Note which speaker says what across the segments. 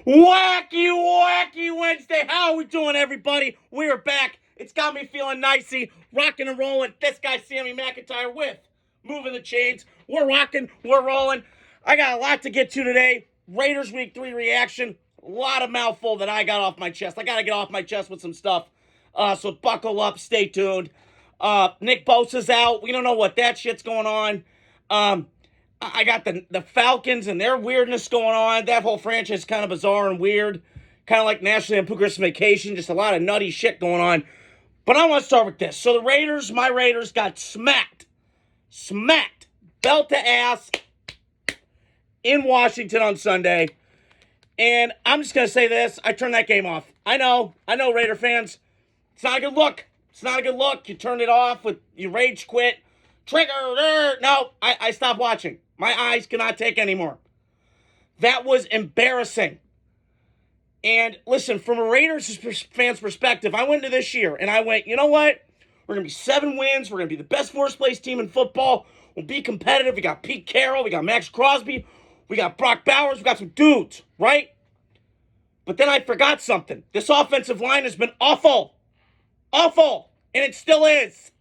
Speaker 1: Wacky, wacky Wednesday. How are we doing, everybody? We are back. It's got me feeling nicey, rocking and rolling. This guy, Sammy McIntyre, with Moving the Chains. We're rocking, we're rolling. I got a lot to get to today. Raiders Week 3 reaction. A lot of mouthful that I got off my chest. I got to get off my chest with some stuff. So buckle up, stay tuned. Nick Bosa's out. We don't know what that shit's going on. I got the Falcons and their weirdness going on. That whole franchise is kind of bizarre and weird. Kind of like National Lampoon's Christmas Vacation. Just a lot of nutty shit going on. But I want to start with this. So the Raiders, my Raiders, got smacked. Smacked. Belt to ass in Washington on Sunday. And I'm just going to say this. I turned that game off. I know, Raider fans. It's not a good look. It's not a good look. You turned it off with you rage quit. Trigger. No, I stopped watching. My eyes cannot take anymore. That was embarrassing. And listen, from a Raiders fan's perspective, I went into this year and I went, you know what? We're going to be 7 wins. We're going to be the best first place team in football. We'll be competitive. We got Pete Carroll. We got Max Crosby. We got Brock Bowers. We got some dudes, right? But then I forgot something. This offensive line has been awful. Awful. And it still is.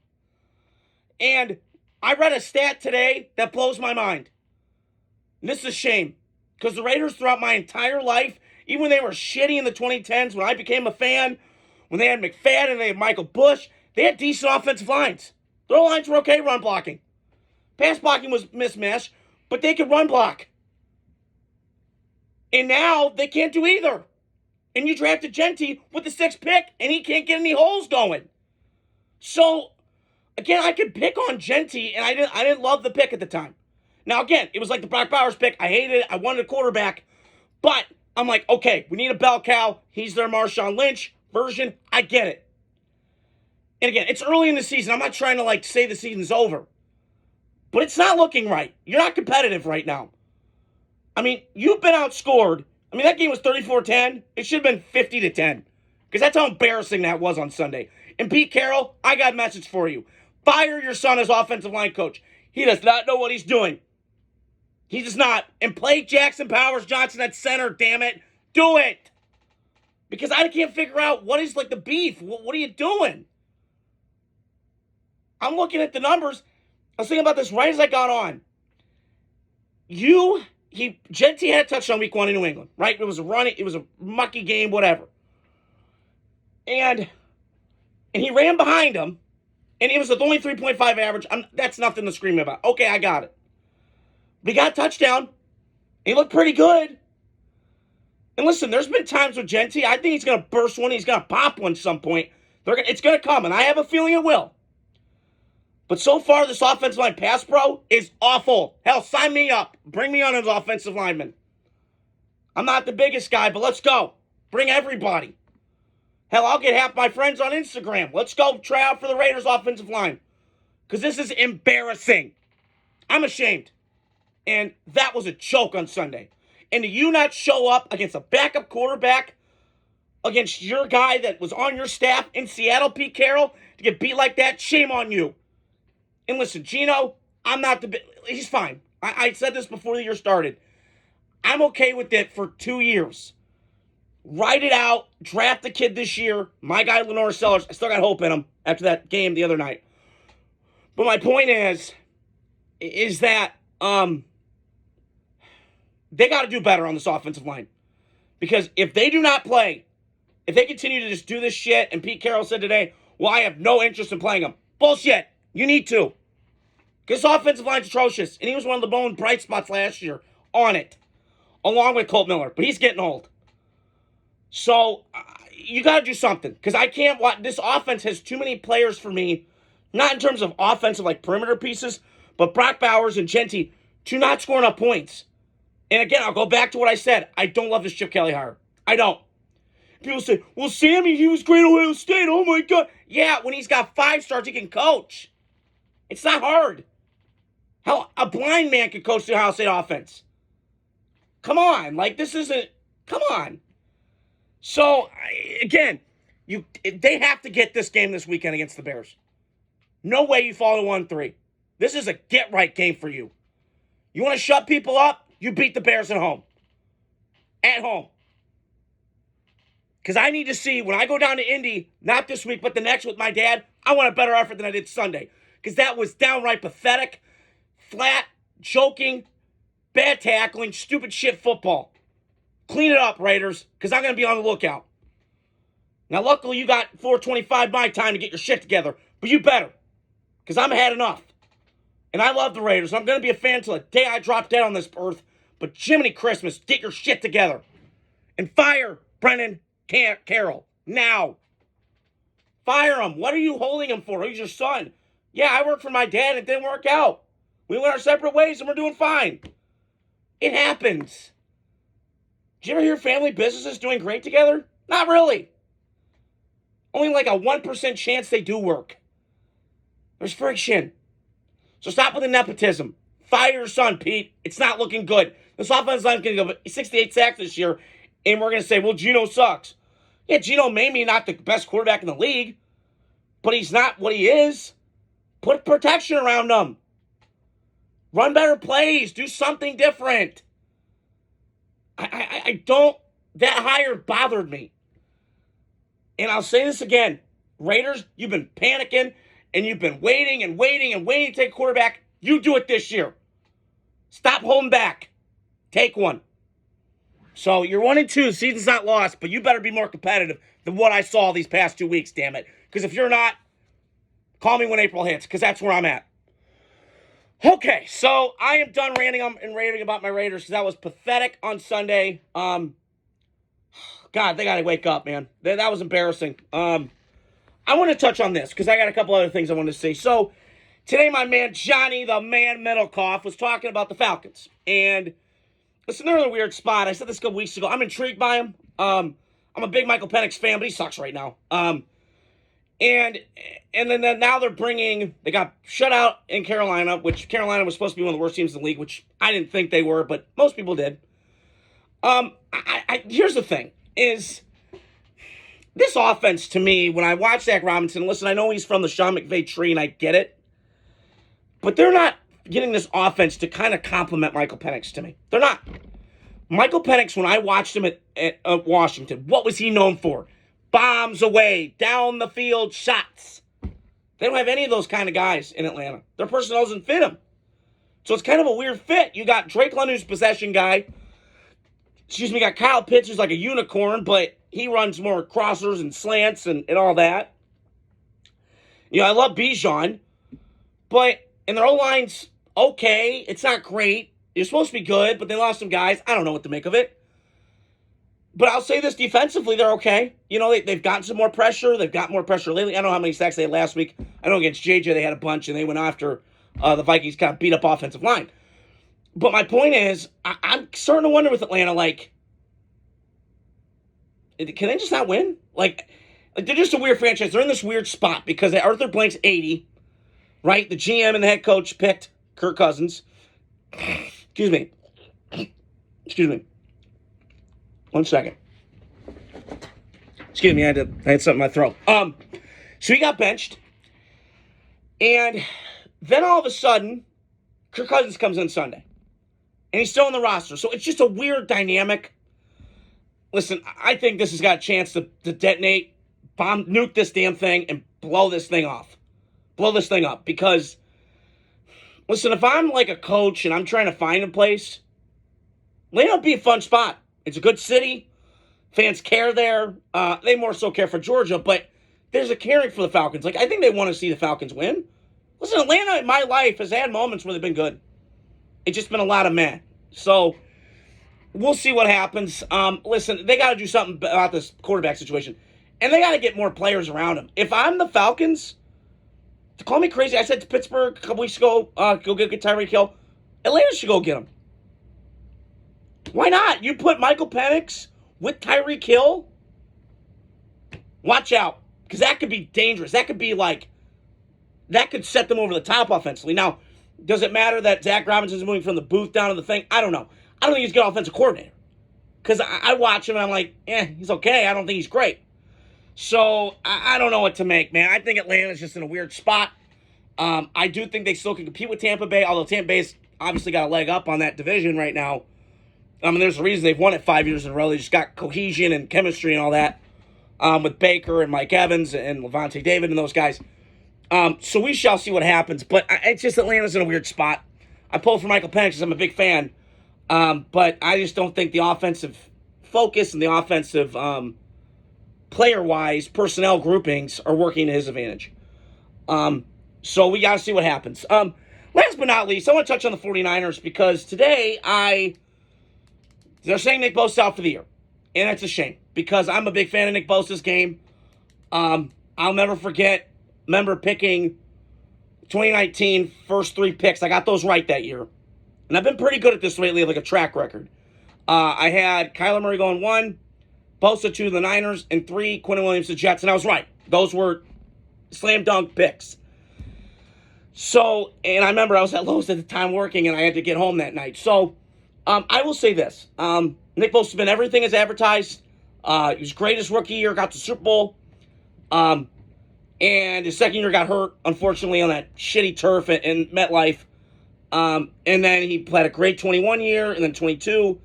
Speaker 1: And I read a stat today that blows my mind. And this is a shame. Because the Raiders throughout my entire life, even when they were shitty in the 2010s, when I became a fan, when they had McFadden and they had Michael Bush, they had decent offensive lines. Their lines were okay run blocking. Pass blocking was mismatched, but they could run block. And now they can't do either. And you drafted Genty with the 6th pick, and he can't get any holes going. So, again, I could pick on Genty, and I didn't love the pick at the time. Now, again, it was like the Brock Bowers pick. I hated it. I wanted a quarterback. But I'm like, okay, we need a bell cow. He's their Marshawn Lynch version. I get it. And again, it's early in the season. I'm not trying to, say the season's over. But it's not looking right. You're not competitive right now. I mean, you've been outscored. I mean, that game was 34-10. It should have been 50-10. Because that's how embarrassing that was on Sunday. And Pete Carroll, I got a message for you. Fire your son as offensive line coach. He does not know what he's doing. He does not. And play Jackson Powers Johnson at center, damn it. Do it. Because I can't figure out what is, the beef. What are you doing? I'm looking at the numbers. I was thinking about this right as I got on. Genty had a touchdown week 1 in New England, right? It was a mucky game, whatever. And he ran behind him, and it was only 3.5 average. That's nothing to scream about. Okay, I got it. But he got a touchdown. He looked pretty good. And listen, there's been times with Genty, I think he's going to burst one. He's going to pop one at some point. It's going to come, and I have a feeling it will. But so far, this offensive line pass pro is awful. Hell, sign me up. Bring me on as offensive lineman. I'm not the biggest guy, but let's go. Bring everybody. Hell, I'll get half my friends on Instagram. Let's go try out for the Raiders offensive line. Because this is embarrassing. I'm ashamed. And that was a choke on Sunday. And do you not show up against a backup quarterback, against your guy that was on your staff in Seattle, Pete Carroll, to get beat like that? Shame on you. And listen, Gino, he's fine. I said this before the year started. I'm okay with it for 2 years. Ride it out. Draft the kid this year. My guy, Lenore Sellers, I still got hope in him after that game the other night. But my point is that they got to do better on this offensive line. Because if they do not play, if they continue to just do this shit, and Pete Carroll said today, well, I have no interest in playing them. Bullshit. You need to. Because this offensive line's atrocious. And he was one of the lone bright spots last year on it. Along with Colt Miller. But he's getting old. So, you got to do something. Because I can't watch. This offense has too many players for me. Not in terms of offensive, perimeter pieces. But Brock Bowers and Genty to not score enough points. And again, I'll go back to what I said. I don't love this Chip Kelly hire. I don't. People say, well, Sammy, he was great at Ohio State. Oh, my God. Yeah, when he's got 5 stars, he can coach. It's not hard. Hell, a blind man can coach the Ohio State offense. Come on. This isn't... Come on. So, again, they have to get this game this weekend against the Bears. No way you fall to 1-3. This is a get-right game for you. You want to shut people up? You beat the Bears at home. At home. Because I need to see, when I go down to Indy, not this week, but the next with my dad, I want a better effort than I did Sunday. Because that was downright pathetic, flat, joking, bad tackling, stupid shit football. Clean it up, Raiders, because I'm going to be on the lookout. Now, luckily, you got 4:25 my time to get your shit together, but you better, because I'm had enough. And I love the Raiders. I'm going to be a fan till the day I drop dead on this earth, but Jiminy Christmas, get your shit together. And fire Brennan Carroll, now. Fire him. What are you holding him for? He's your son. Yeah, I worked for my dad, and it didn't work out. We went our separate ways, and we're doing fine. It happens. Did you ever hear family businesses doing great together? Not really. Only like a 1% chance they do work. There's friction. So stop with the nepotism. Fire your son, Pete. It's not looking good. This offensive line is going to go 68 sacks this year, and we're going to say, well, Geno sucks. Yeah, Geno may be not the best quarterback in the league, but he's not what he is. Put protection around him. Run better plays. Do something different. I don't... That hire bothered me. And I'll say this again. Raiders, you've been panicking, and you've been waiting to take a quarterback. You do it this year. Stop holding back. Take one. So you're 1-2. Season's not lost, but you better be more competitive than what I saw these past 2 weeks, damn it. Because if you're not, call me when April hits, because that's where I'm at. Okay, so I am done ranting and raving about my Raiders, because that was pathetic on Sunday. God, they got to wake up, man. That was embarrassing. I want to touch on this, because I got a couple other things I want to say. So, today my man Johnny, the man Middlecoff, was talking about the Falcons. And it's another weird spot. I said this a couple weeks ago. I'm intrigued by him. I'm a big Michael Penix fan, but he sucks right now. And then now they got shut out in Carolina, which Carolina was supposed to be one of the worst teams in the league, which I didn't think they were, but most people did. Here's the thing, is this offense to me, when I watch Zach Robinson, listen, I know he's from the Sean McVay tree, and I get it, but they're not getting this offense to kind of complement Michael Penix to me. They're not. Michael Penix, when I watched him at Washington, what was he known for? Bombs away, down the field shots. They don't have any of those kind of guys in Atlanta. Their personnel doesn't fit them. So it's kind of a weird fit. You got Drake London, who's possession guy. You got Kyle Pitts, who's like a unicorn, but he runs more crossers and slants and all that. I love Bijan, and their O-line's okay. It's not great. You're supposed to be good, but they lost some guys. I don't know what to make of it. But I'll say this, defensively, they're okay. They've gotten some more pressure. They've got more pressure lately. I don't know how many sacks they had last week. I know against JJ they had a bunch, and they went after the Vikings' kind of beat-up offensive line. But my point is, I'm starting to wonder with Atlanta, can they just not win? They're just a weird franchise. They're in this weird spot because Arthur Blank's 80, right? The GM and the head coach picked Kirk Cousins. Excuse me. 1 second. Excuse me, I had something in my throat. So he got benched. And then all of a sudden, Kirk Cousins comes in Sunday. And he's still on the roster. So it's just a weird dynamic. Listen, I think this has got a chance to detonate, nuke this damn thing, and blow this thing off. Blow this thing up. Because, listen, if I'm like a coach and I'm trying to find a place, Atlanta would be a fun spot. It's a good city. Fans care there. They more so care for Georgia, but there's a caring for the Falcons. I think they want to see the Falcons win. Listen, Atlanta in my life has had moments where they've been good. It's just been a lot of meh. So, we'll see what happens. Listen, they got to do something about this quarterback situation. And they got to get more players around him. If I'm the Falcons, to call me crazy, I said to Pittsburgh a couple weeks ago, go get Tyreek Hill. Atlanta should go get him. Why not? You put Michael Penix with Tyreek Hill? Watch out. Because that could be dangerous. That could be that could set them over the top offensively. Now, does it matter that Zach Robinson's moving from the booth down to the thing? I don't know. I don't think he's a good offensive coordinator. Because I watch him and I'm like, he's okay. I don't think he's great. So, I don't know what to make, man. I think Atlanta's just in a weird spot. I do think they still can compete with Tampa Bay, although Tampa Bay's obviously got a leg up on that division right now. There's a reason they've won it 5 years in a row. They just got cohesion and chemistry and all that. with Baker and Mike Evans and Levante David and those guys. So we shall see what happens. But it's just Atlanta's in a weird spot. I pull for Michael Penix because I'm a big fan. But I just don't think the offensive focus and the offensive player-wise personnel groupings are working to his advantage. So we got to see what happens. Last but not least, I want to touch on the 49ers because today they're saying Nick Bosa's out for the year. And it's a shame because I'm a big fan of Nick Bosa's game. I'll never forget, remember picking 2019 first 3 picks. I got those right that year. And I've been pretty good at this lately, like a track record. I had Kyler Murray going 1, Bosa 2 the Niners, and 3 Quentin Williams the Jets. And I was right. Those were slam dunk picks. So, and I remember I was at Lowe's at the time working, and I had to get home that night. So, I will say this. Nick Bosa's been everything as advertised. He was great his rookie year, got to the Super Bowl. And his second year got hurt, unfortunately, on that shitty turf in MetLife. And then he had a great 21 year, and then 22.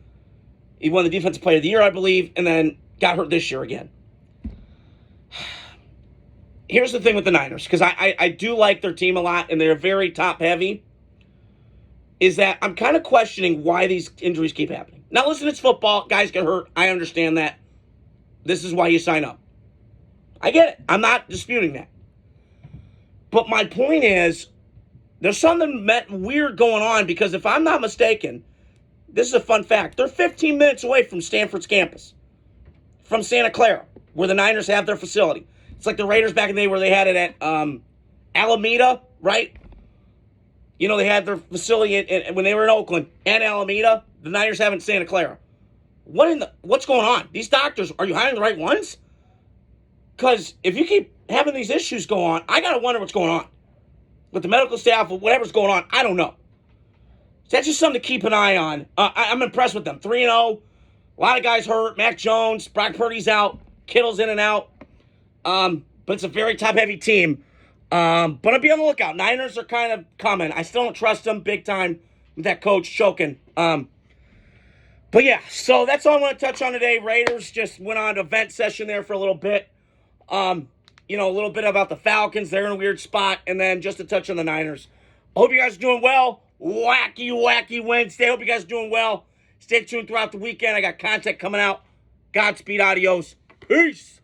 Speaker 1: He won the Defensive Player of the Year, I believe, and then got hurt this year again. Here's the thing with the Niners, because I do like their team a lot, and they're very top-heavy, is that I'm kind of questioning why these injuries keep happening. Now, listen, it's football. Guys get hurt. I understand that. This is why you sign up. I get it. I'm not disputing that. But my point is, there's something weird going on, because if I'm not mistaken, this is a fun fact. They're 15 minutes away from Stanford's campus, from Santa Clara, where the Niners have their facility. It's like the Raiders back in the day where they had it at Alameda, right? You know, they had their facility when they were in Oakland and Alameda. The Niners have it in Santa Clara. What's going on? These doctors, are you hiring the right ones? Because if you keep having these issues go on, I got to wonder what's going on. With the medical staff, or whatever's going on, I don't know. So that's just something to keep an eye on. I'm impressed with them. 3-0. A lot of guys hurt. Mac Jones, Brock Purdy's out. Kittle's in and out. But it's a very top-heavy team. But I'll be on the lookout. Niners are kind of coming. I still don't trust them big time with that coach choking. But yeah, so that's all I want to touch on today. Raiders just went on a vent session there for a little bit. You know, a little bit about the Falcons. They're in a weird spot. And then just to touch on the Niners. I hope you guys are doing well. Wacky Wednesday. Hope you guys are doing well. Stay tuned throughout the weekend. I got content coming out. Godspeed. Adios. Peace.